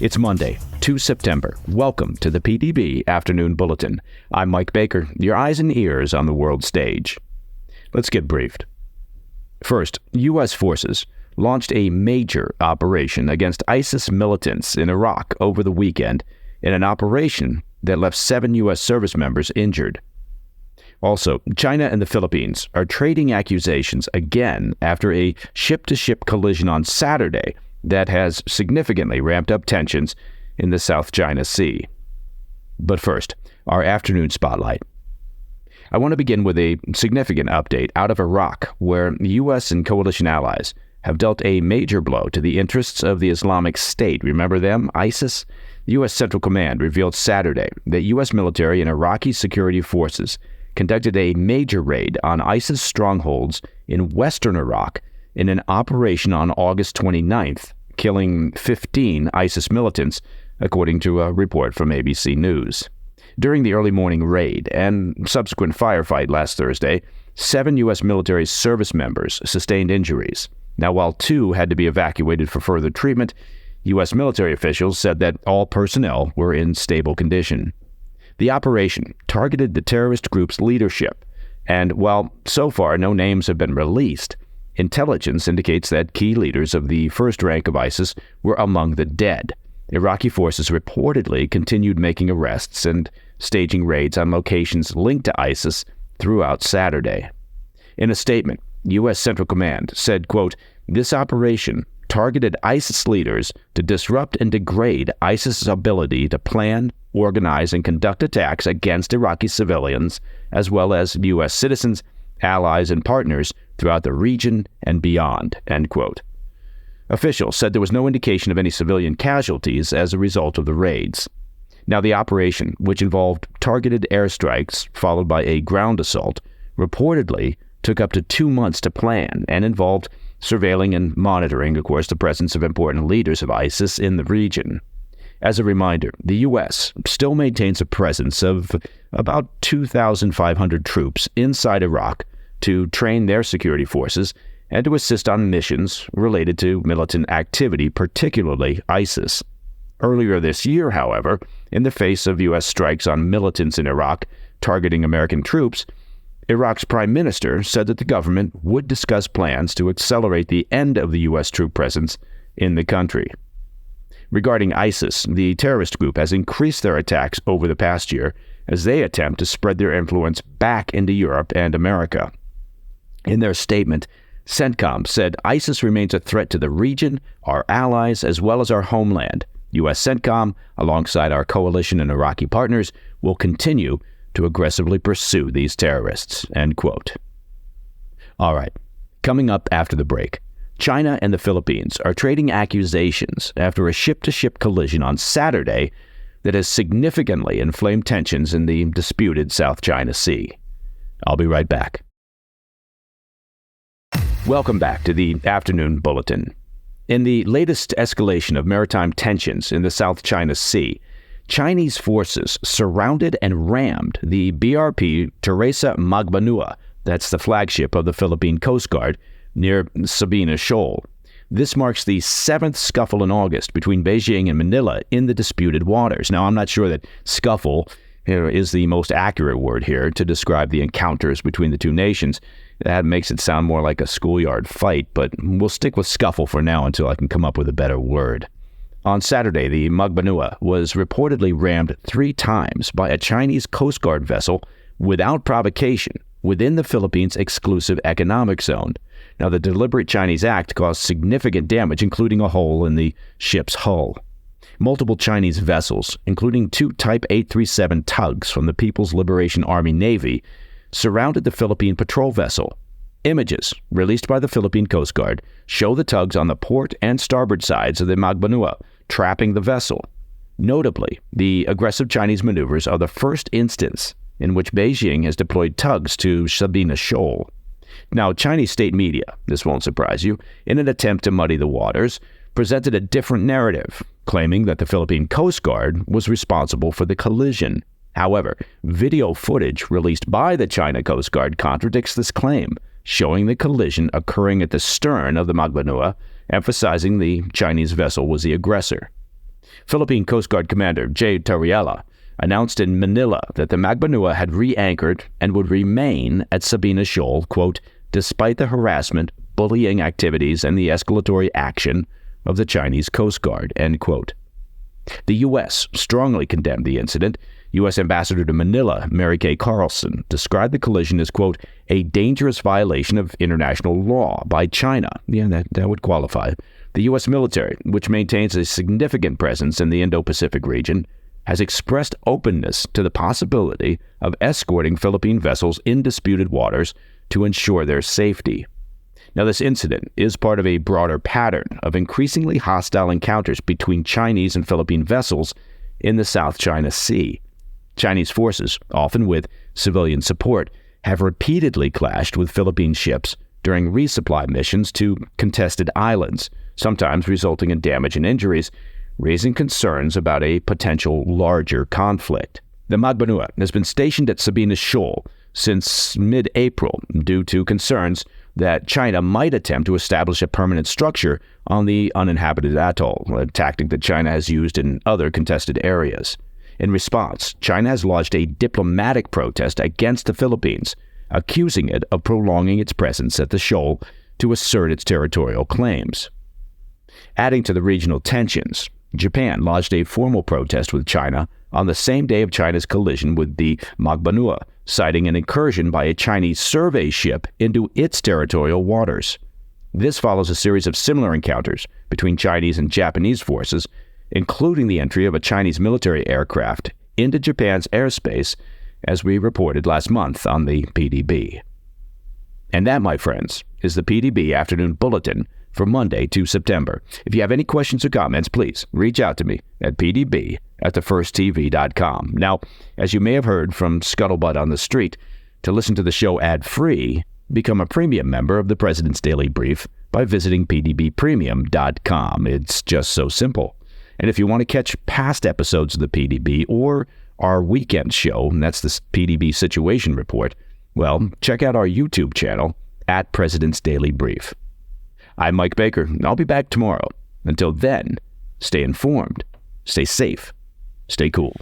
It's Monday, 2 September. Welcome to the PDB Afternoon Bulletin. I'm Mike Baker, your eyes and ears on the world stage. Let's get briefed. First, U.S. forces launched a major operation against ISIS militants in Iraq over the weekend in an operation that left 7 U.S. service members injured. Also, China and the Philippines are trading accusations again after a ship-to-ship collision on Saturday that has significantly ramped up tensions in the South China Sea. But first, our afternoon spotlight. I want to begin with a significant update out of Iraq, where the U.S. and coalition allies have dealt a major blow to the interests of the Islamic State. Remember them? ISIS? The U.S. Central Command revealed Saturday that U.S. military and Iraqi security forces conducted a major raid on ISIS strongholds in western Iraq in an operation on August 29th, killing 15 ISIS militants, according to a report from ABC News. During the early morning raid and subsequent firefight last Thursday, 7 U.S. military service members sustained injuries. Now, while 2 had to be evacuated for further treatment, U.S. military officials said that all personnel were in stable condition. The operation targeted the terrorist group's leadership, and while so far no names have been released, intelligence indicates that key leaders of the first rank of ISIS were among the dead. Iraqi forces reportedly continued making arrests and staging raids on locations linked to ISIS throughout Saturday. In a statement, U.S. Central Command said, quote, "This operation targeted ISIS leaders to disrupt and degrade ISIS's ability to plan, organize, and conduct attacks against Iraqi civilians, as well as U.S. citizens, allies, and partners throughout the region and beyond," end quote. Officials said there was no indication of any civilian casualties as a result of the raids. Now, the operation, which involved targeted airstrikes followed by a ground assault, reportedly took up to 2 months to plan and involved surveilling and monitoring, of course, the presence of important leaders of ISIS in the region. As a reminder, the U.S. still maintains a presence of about 2,500 troops inside Iraq to train their security forces and to assist on missions related to militant activity, particularly ISIS. Earlier this year, however, in the face of U.S. strikes on militants in Iraq targeting American troops, Iraq's prime minister said that the government would discuss plans to accelerate the end of the U.S. troop presence in the country. Regarding ISIS, the terrorist group has increased their attacks over the past year as they attempt to spread their influence back into Europe and America. In their statement, CENTCOM said ISIS remains a threat to the region, our allies, as well as our homeland. U.S. CENTCOM, alongside our coalition and Iraqi partners, will continue to aggressively pursue these terrorists, end quote. All right, coming up after the break, China and the Philippines are trading accusations after a ship-to-ship collision on Saturday that has significantly inflamed tensions in the disputed South China Sea. I'll be right back. Welcome back to the Afternoon Bulletin. In the latest escalation of maritime tensions in the South China Sea, Chinese forces surrounded and rammed the BRP Teresa Magbanua, that's the flagship of the Philippine Coast Guard, near Sabina Shoal. This marks the 7th scuffle in August between Beijing and Manila in the disputed waters. Now, I'm not sure that scuffle is the most accurate word here to describe the encounters between the two nations. That makes it sound more like a schoolyard fight, but we'll stick with scuffle for now until I can come up with a better word. On Saturday, the Magbanua was reportedly rammed 3 times by a Chinese Coast Guard vessel without provocation within the Philippines' exclusive economic zone. Now, the deliberate Chinese act caused significant damage, including a hole in the ship's hull. Multiple Chinese vessels, including 2 Type 837 tugs from the People's Liberation Army Navy, surrounded the Philippine patrol vessel. Images released by the Philippine Coast Guard show the tugs on the port and starboard sides of the Magbanua, trapping the vessel. Notably, the aggressive Chinese maneuvers are the first instance in which Beijing has deployed tugs to Sabina Shoal. Now, Chinese state media, this won't surprise you, in an attempt to muddy the waters, presented a different narrative, claiming that the Philippine Coast Guard was responsible for the collision. However, video footage released by the China Coast Guard contradicts this claim, showing the collision occurring at the stern of the Magbanua, emphasizing the Chinese vessel was the aggressor. Philippine Coast Guard Commander J. Torriella announced in Manila that the Magbanua had re-anchored and would remain at Sabina Shoal, quote, despite the harassment, bullying activities, and the escalatory action of the Chinese Coast Guard, end quote. The U.S. strongly condemned the incident. U.S. Ambassador to Manila, Mary Kay Carlson, described the collision as, quote, a dangerous violation of international law by China. Yeah, that would qualify. The U.S. military, which maintains a significant presence in the Indo-Pacific region, has expressed openness to the possibility of escorting Philippine vessels in disputed waters to ensure their safety. Now, this incident is part of a broader pattern of increasingly hostile encounters between Chinese and Philippine vessels in the South China Sea. Chinese forces, often with civilian support, have repeatedly clashed with Philippine ships during resupply missions to contested islands, sometimes resulting in damage and injuries, raising concerns about a potential larger conflict. The Magbanua has been stationed at Sabina Shoal since mid-April due to concerns that China might attempt to establish a permanent structure on the uninhabited atoll, a tactic that China has used in other contested areas. In response, China has lodged a diplomatic protest against the Philippines, accusing it of prolonging its presence at the shoal to assert its territorial claims. Adding to the regional tensions, Japan lodged a formal protest with China on the same day of China's collision with the Magbanua, citing an incursion by a Chinese survey ship into its territorial waters. This follows a series of similar encounters between Chinese and Japanese forces, including the entry of a Chinese military aircraft into Japan's airspace, as we reported last month on the PDB. And that, my friends, is the PDB Afternoon Bulletin for Monday, 2 September. If you have any questions or comments, please reach out to me at pdb@thefirst.tv.com. Now, as you may have heard from Scuttlebutt on the Street, to listen to the show ad-free, become a premium member of the President's Daily Brief by visiting pdbpremium.com. It's just so simple. And if you want to catch past episodes of the PDB or our weekend show, and that's the PDB Situation Report, well, check out our YouTube channel at President's Daily Brief. I'm Mike Baker, and I'll be back tomorrow. Until then, stay informed, stay safe, stay cool.